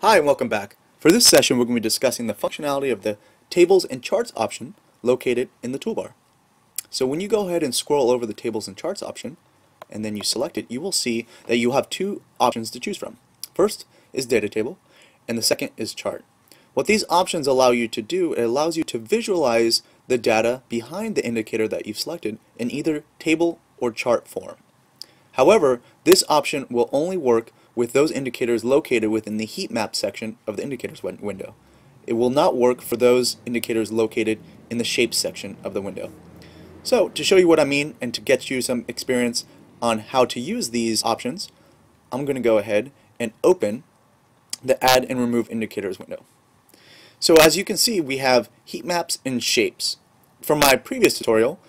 Hi and welcome back. For this session we're going to be discussing the functionality of the Tables and Charts option located in the toolbar. So when you go ahead and scroll over the Tables and Charts option and then you select it, you will see that you have two options to choose from. First is Data Table and the second is Chart. What these options allow you to do, it allows you to visualize the data behind the indicator that you've selected in either table or chart form. However, this option will only work with those indicators located within the heat map section of the indicators window. It will not work for those indicators located in the shapes section of the window. So to show you what I mean and to get you some experience on how to use these options, I'm going to go ahead and open the Add and Remove Indicators window. So as you can see, we have heat maps and shapes. From my previous tutorial,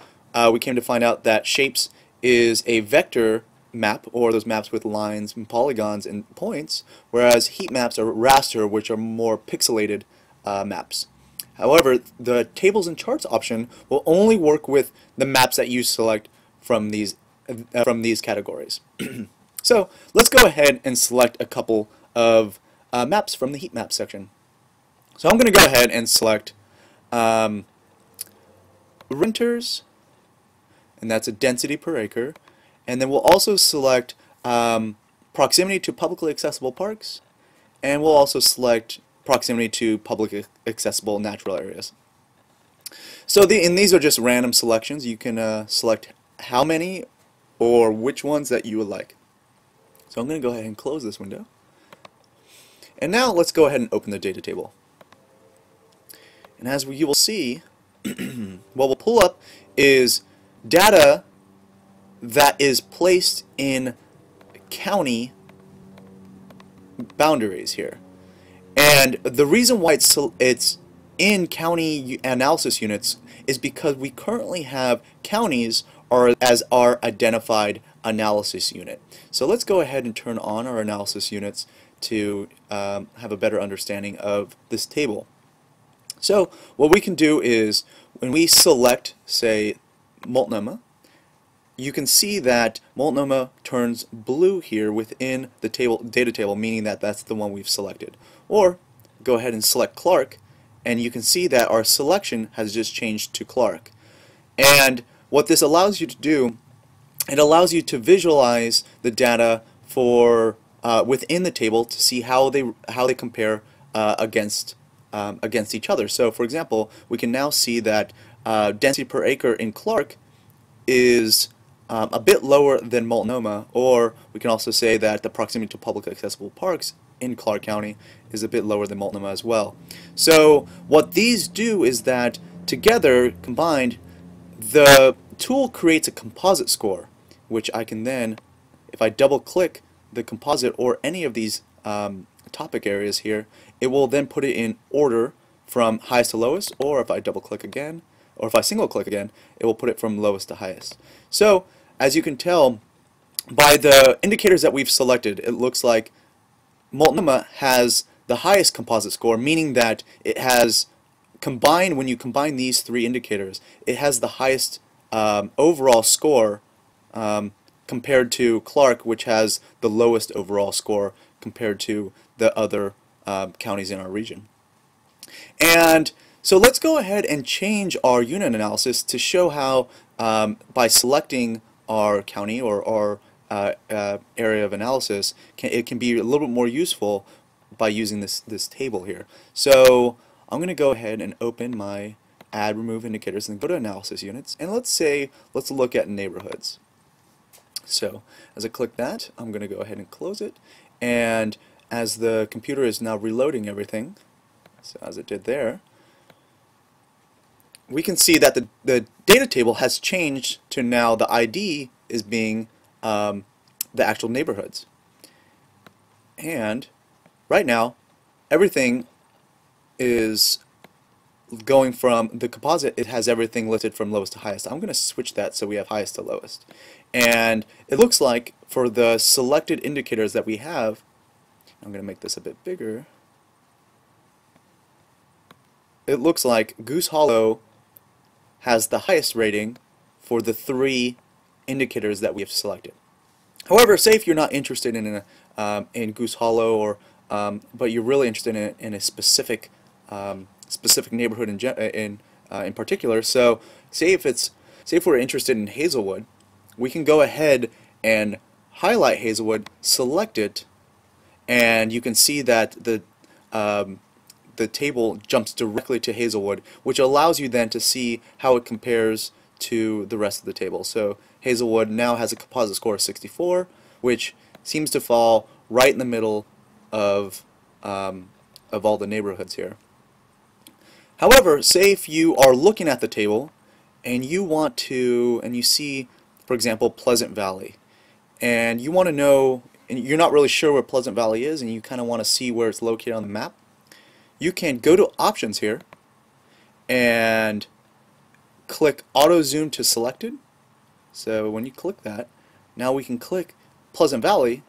we came to find out that shapes is a vector map, or those maps with lines and polygons and points, whereas heat maps are raster, which are more pixelated maps. However, the Tables and Charts option will only work with the maps that you select from these categories. So let's go ahead and select a couple of maps from the heat map section. So I'm going to go ahead and select renters, and that's a density per acre. And then we'll also select proximity to publicly accessible parks, and we'll also select proximity to publicly accessible natural areas. So and these are just random selections. You can select how many or which ones that you would like. So I'm going to go ahead and close this window. And now let's go ahead and open the data table. And as you will see, what we'll pull up is data that is placed in county boundaries here. And the reason why it's in county analysis units is because we currently have counties as our identified analysis unit. So let's go ahead and turn on our analysis units to have a better understanding of this table. So what we can do is when we select, say, Multnomah, you can see that Multnomah turns blue here within the data table, meaning that that's the one we've selected. Or go ahead and select Clark, and you can see that our selection has just changed to Clark. And what this allows you to do, it allows you to visualize the data for within the table to see how they compare against each other. So for example, we can now see that density per acre in Clark is a bit lower than Multnomah, or we can also say that the proximity to publicly accessible parks in Clark County is a bit lower than Multnomah as well. So what these do is that together, combined, the tool creates a composite score, which I can then, if I double click the composite or any of these topic areas here, it will then put it in order from highest to lowest, or if I double click again, or if I single click again, it will put it from lowest to highest. So as you can tell by the indicators that we've selected, it looks like Multnomah has the highest composite score, meaning that it has combined, when you combine these three indicators, it has the highest overall score compared to Clark, which has the lowest overall score compared to the other counties in our region. And so let's go ahead and change our unit analysis to show how by selecting our county or our area of analysis, it can be a little bit more useful by using this table here. So I'm going to go ahead and open my Add Remove Indicators and go to Analysis Units, and let's look at neighborhoods. So as I click that, I'm going to go ahead and close it, and as the computer is now reloading everything, so as it did there, we can see that the data table has changed to now the ID is being the actual neighborhoods. And right now, everything is going from the composite. It has everything listed from lowest to highest. I'm going to switch that so we have highest to lowest. And it looks like for the selected indicators that we have, I'm going to make this a bit bigger. It looks like Goose Hollow has the highest rating for the three indicators that we have selected. However, say if you're not interested in Goose Hollow or but you're really interested in a specific specific neighborhood in particular. So say if we're interested in Hazelwood, we can go ahead and highlight Hazelwood, select it, and you can see that the table jumps directly to Hazelwood, which allows you then to see how it compares to the rest of the table. So Hazelwood now has a composite score of 64, which seems to fall right in the middle of all the neighborhoods here. However, say if you are looking at the table and you see, for example, Pleasant Valley, and you want to know, and you're not really sure where Pleasant Valley is, and you kind of want to see where it's located on the map, you can go to Options here and click Auto Zoom to Selected. So when you click that, now we can click Pleasant Valley,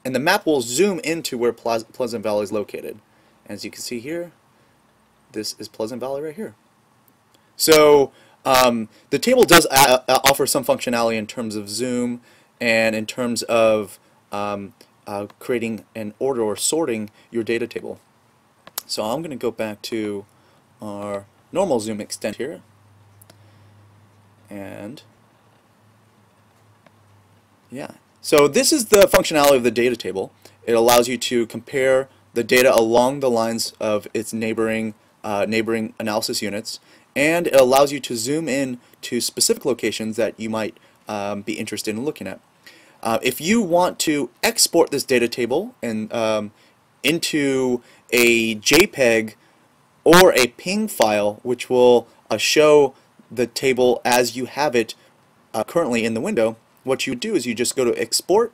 and the map will zoom into where Pleasant Valley is located. As you can see here, this is Pleasant Valley right here. So the table does offer some functionality in terms of zoom and in terms of creating an order or sorting your data table. So I'm going to go back to our normal zoom extent here, and yeah. So this is the functionality of the data table. It allows you to compare the data along the lines of its neighboring analysis units, and it allows you to zoom in to specific locations that you might be interested in looking at. If you want to export this data table and into a JPEG or a PNG file, which will show the table as you have it currently in the window, what you do is you just go to Export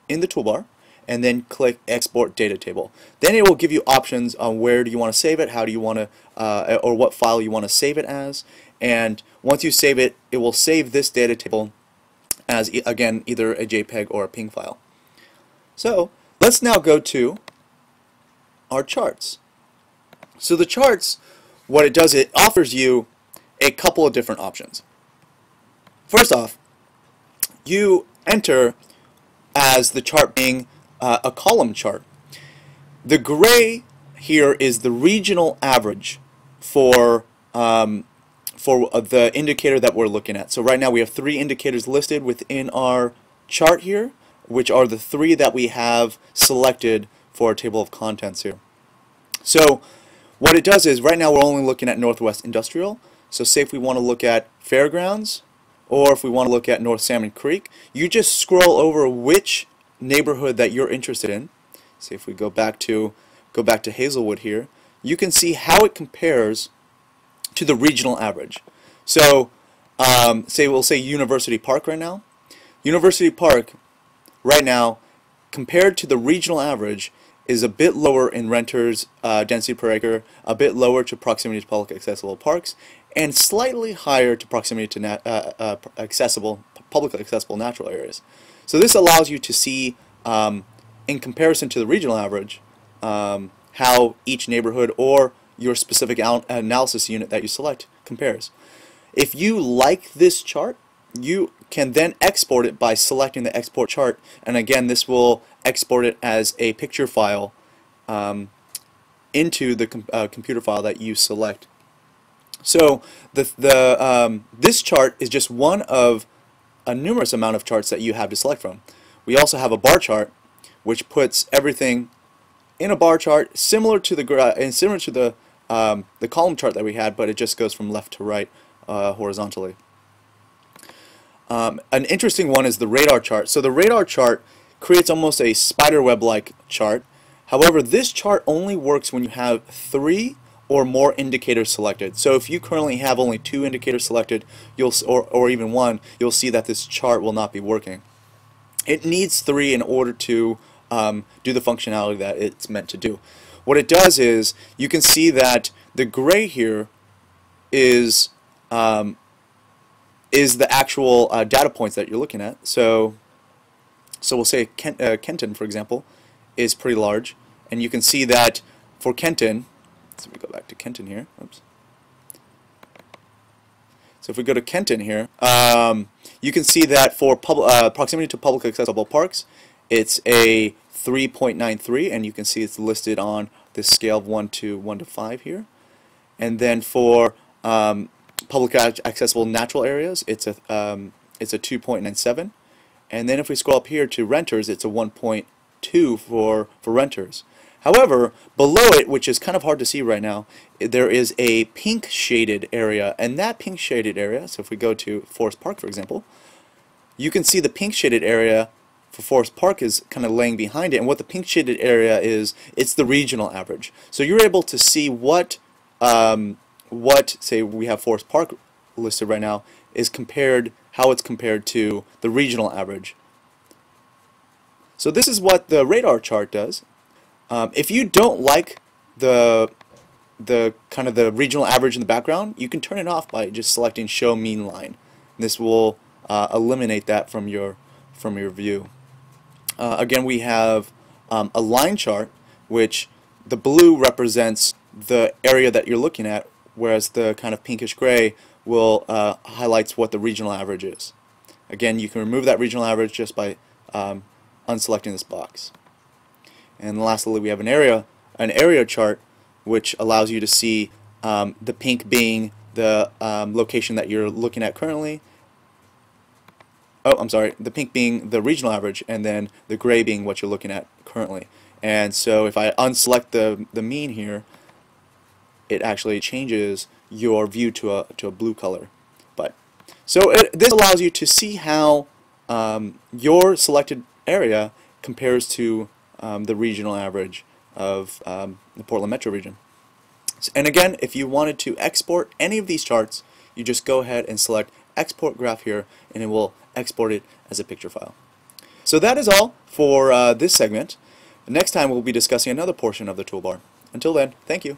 in the toolbar and then click Export Data Table. Then it will give you options on where do you want to save it, how do you want to, or what file you want to save it as. And once you save it, it will save this data table as, again, either a JPEG or a PNG file. So let's now go to our charts. So the charts, what it does, it offers you a couple of different options. First off, you enter as the chart being a column chart. The gray here is the regional average for the indicator that we're looking at. So right now we have 3 indicators listed within our chart here, which are the 3 that we have selected for our table of contents here. So what it does is right now we're only looking at Northwest Industrial. So say if we want to look at Fairgrounds, or if we want to look at North Salmon Creek, you just scroll over which neighborhood that you're interested in. See if we go back to Hazelwood here, you can see how it compares to the regional average. So we'll say University Park right now. University Park right now, compared to the regional average, is a bit lower in renters density per acre, a bit lower to proximity to public accessible parks, and slightly higher to proximity to publicly accessible natural areas. So this allows you to see, in comparison to the regional average, how each neighborhood or your specific analysis unit that you select compares. If you like this chart, you can then export it by selecting the export chart, and again this will export it as a picture file into the computer file that you select. So this chart is just one of a numerous amount of charts that you have to select from. We also have a bar chart, which puts everything in a bar chart, similar to the column chart that we had, but it just goes from left to right horizontally. An interesting one is the radar chart. So the radar chart creates almost a spider web-like chart. However, this chart only works when you have 3 or more indicators selected. So if you currently have only 2 indicators selected, or even 1, you'll see that this chart will not be working. It needs 3 in order to do the functionality that it's meant to do. What it does is, you can see that the gray here is the actual data points that you're looking at. So we'll say Kenton, for example, is pretty large, and you can see that for Kenton, so we go back to Kenton here. Oops. So if we go to Kenton here, you can see that for proximity to public accessible parks, it's a 3.93, and you can see it's listed on this scale of 1 to 5 here. And then for public accessible natural areas, it's a 2.97. And then if we scroll up here to renters, it's a 1.2 for renters. However, below it, which is kind of hard to see right now, there is a pink shaded area, and that pink shaded area, so if we go to Forest Park, for example, you can see the pink shaded area for Forest Park is kind of laying behind it, and what the pink shaded area is, it's the regional average. So you're able to see what say we have Forest Park listed right now, is compared, how it's compared to the regional average. So this is what the radar chart does. If you don't like the kind of the regional average in the background, you can turn it off by just selecting Show Mean Line. This will eliminate that from your view. Again, we have a line chart, which the blue represents the area that you're looking at, whereas the kind of pinkish gray will highlights what the regional average is. Again, you can remove that regional average just by unselecting this box. And lastly, we have an area chart, which allows you to see the pink being the location that you're looking at currently. Oh, I'm sorry, the pink being the regional average, and then the gray being what you're looking at currently. And so if I unselect the mean here, it actually changes your view to a blue color. So this allows you to see how your selected area compares to the regional average of the Portland metro region. And again, if you wanted to export any of these charts, you just go ahead and select Export Graph here, and it will export it as a picture file. So that is all for this segment. Next time we'll be discussing another portion of the toolbar. Until then, thank you.